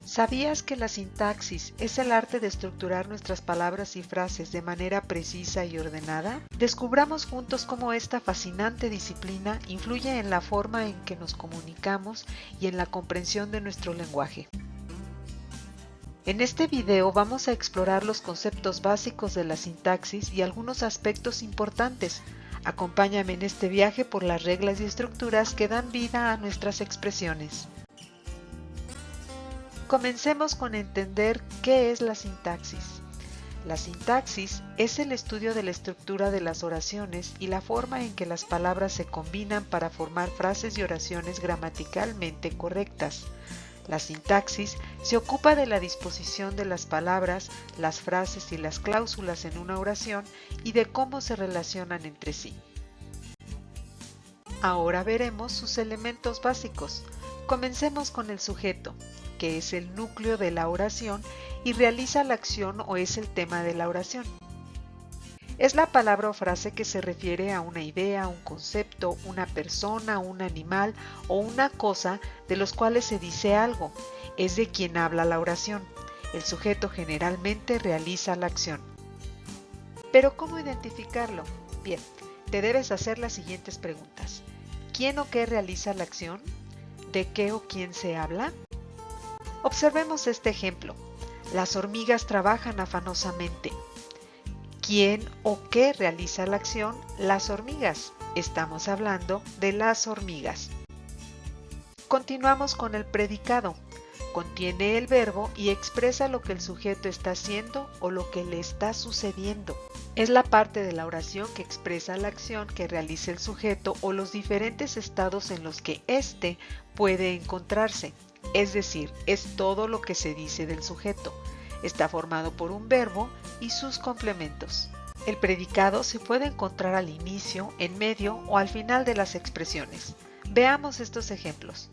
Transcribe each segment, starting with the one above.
¿Sabías que la sintaxis es el arte de estructurar nuestras palabras y frases de manera precisa y ordenada? Descubramos juntos cómo esta fascinante disciplina influye en la forma en que nos comunicamos y en la comprensión de nuestro lenguaje. En este video vamos a explorar los conceptos básicos de la sintaxis y algunos aspectos importantes. Acompáñame en este viaje por las reglas y estructuras que dan vida a nuestras expresiones. Comencemos con entender qué es la sintaxis. La sintaxis es el estudio de la estructura de las oraciones y la forma en que las palabras se combinan para formar frases y oraciones gramaticalmente correctas. La sintaxis se ocupa de la disposición de las palabras, las frases y las cláusulas en una oración y de cómo se relacionan entre sí. Ahora veremos sus elementos básicos. Comencemos con el sujeto, que es el núcleo de la oración y realiza la acción o es el tema de la oración. Es la palabra o frase que se refiere a una idea, un concepto, una persona, un animal o una cosa de los cuales se dice algo. Es de quien habla la oración. El sujeto generalmente realiza la acción. ¿Pero cómo identificarlo? Bien, te debes hacer las siguientes preguntas. ¿Quién o qué realiza la acción? ¿De qué o quién se habla? Observemos este ejemplo. Las hormigas trabajan afanosamente. ¿Quién o qué realiza la acción? Las hormigas. Estamos hablando de las hormigas. Continuamos con el predicado. Contiene el verbo y expresa lo que el sujeto está haciendo o lo que le está sucediendo. Es la parte de la oración que expresa la acción que realiza el sujeto o los diferentes estados en los que éste puede encontrarse. Es decir, es todo lo que se dice del sujeto. Está formado por un verbo y sus complementos. El predicado se puede encontrar al inicio, en medio o al final de las expresiones. Veamos estos ejemplos.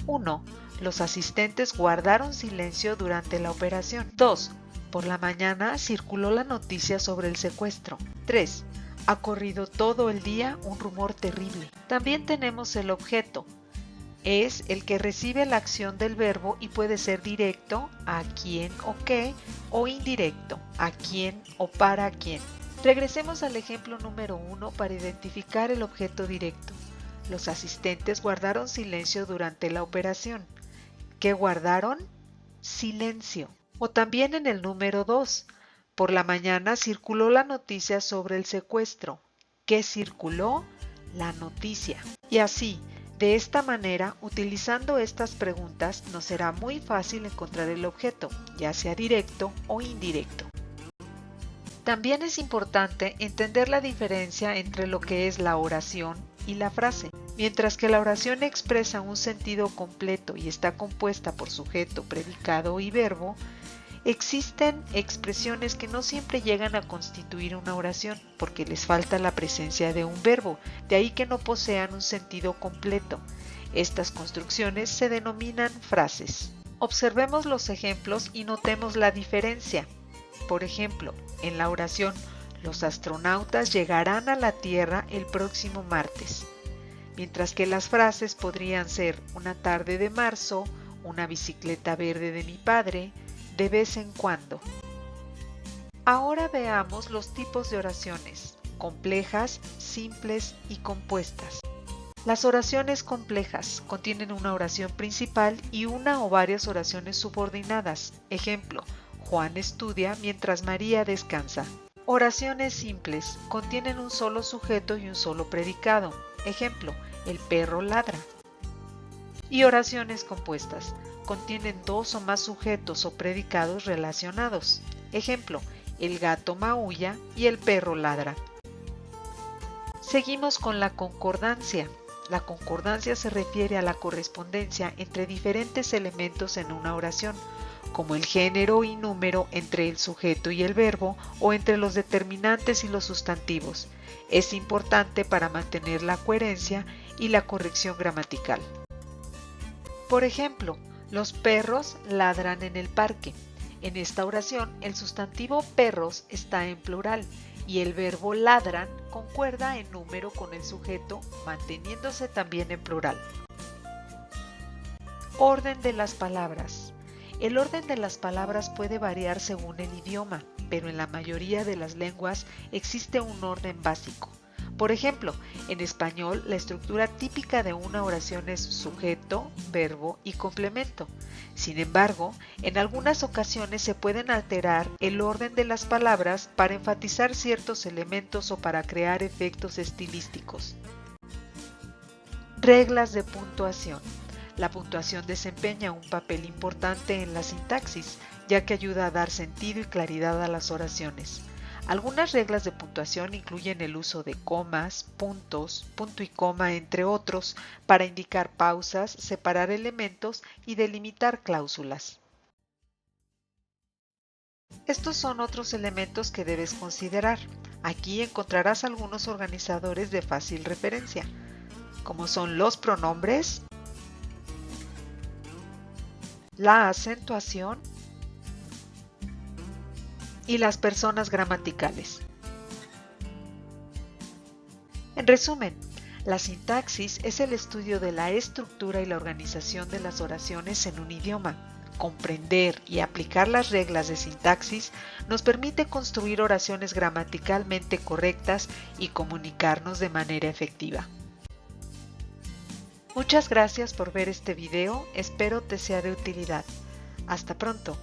1. Los asistentes guardaron silencio durante la operación. 2. Por la mañana circuló la noticia sobre el secuestro. 3. Ha corrido todo el día un rumor terrible. También tenemos el objeto. Es el que recibe la acción del verbo y puede ser directo, a quién o qué, o indirecto, a quién o para quién. Regresemos al ejemplo número 1 para identificar el objeto directo. Los asistentes guardaron silencio durante la operación. ¿Qué guardaron? Silencio. O también en el número 2. Por la mañana circuló la noticia sobre el secuestro. ¿Qué circuló? La noticia. Y así. De esta manera, utilizando estas preguntas, nos será muy fácil encontrar el objeto, ya sea directo o indirecto. También es importante entender la diferencia entre lo que es la oración y la frase. Mientras que la oración expresa un sentido completo y está compuesta por sujeto, predicado y verbo, existen expresiones que no siempre llegan a constituir una oración porque les falta la presencia de un verbo, de ahí que no posean un sentido completo. Estas construcciones se denominan frases. Observemos los ejemplos y notemos la diferencia. Por ejemplo, en la oración, los astronautas llegarán a la Tierra el próximo martes, mientras que las frases podrían ser una tarde de marzo, una bicicleta verde de mi padre, de vez en cuando. Ahora veamos los tipos de oraciones, complejas, simples y compuestas. Las oraciones complejas contienen una oración principal y una o varias oraciones subordinadas. Ejemplo, Juan estudia mientras María descansa. Oraciones simples contienen un solo sujeto y un solo predicado. Ejemplo, el perro ladra. Y oraciones compuestas contienen dos o más sujetos o predicados relacionados. Ejemplo, el gato maulla y el perro ladra. Seguimos con la concordancia. La concordancia se refiere a la correspondencia entre diferentes elementos en una oración, como el género y número entre el sujeto y el verbo o entre los determinantes y los sustantivos. Es importante para mantener la coherencia y la corrección gramatical. Por ejemplo, los perros ladran en el parque. En esta oración, el sustantivo perros está en plural y el verbo ladran concuerda en número con el sujeto, manteniéndose también en plural. Orden de las palabras. El orden de las palabras puede variar según el idioma, pero en la mayoría de las lenguas existe un orden básico. Por ejemplo, en español la estructura típica de una oración es sujeto, verbo y complemento. Sin embargo, en algunas ocasiones se pueden alterar el orden de las palabras para enfatizar ciertos elementos o para crear efectos estilísticos. Reglas de puntuación. La puntuación desempeña un papel importante en la sintaxis, ya que ayuda a dar sentido y claridad a las oraciones. Algunas reglas de puntuación incluyen el uso de comas, puntos, punto y coma, entre otros, para indicar pausas, separar elementos y delimitar cláusulas. Estos son otros elementos que debes considerar. Aquí encontrarás algunos organizadores de fácil referencia, como son los pronombres, la acentuación y las personas gramaticales. En resumen, la sintaxis es el estudio de la estructura y la organización de las oraciones en un idioma. Comprender y aplicar las reglas de sintaxis nos permite construir oraciones gramaticalmente correctas y comunicarnos de manera efectiva. Muchas gracias por ver este video, espero te sea de utilidad. Hasta pronto.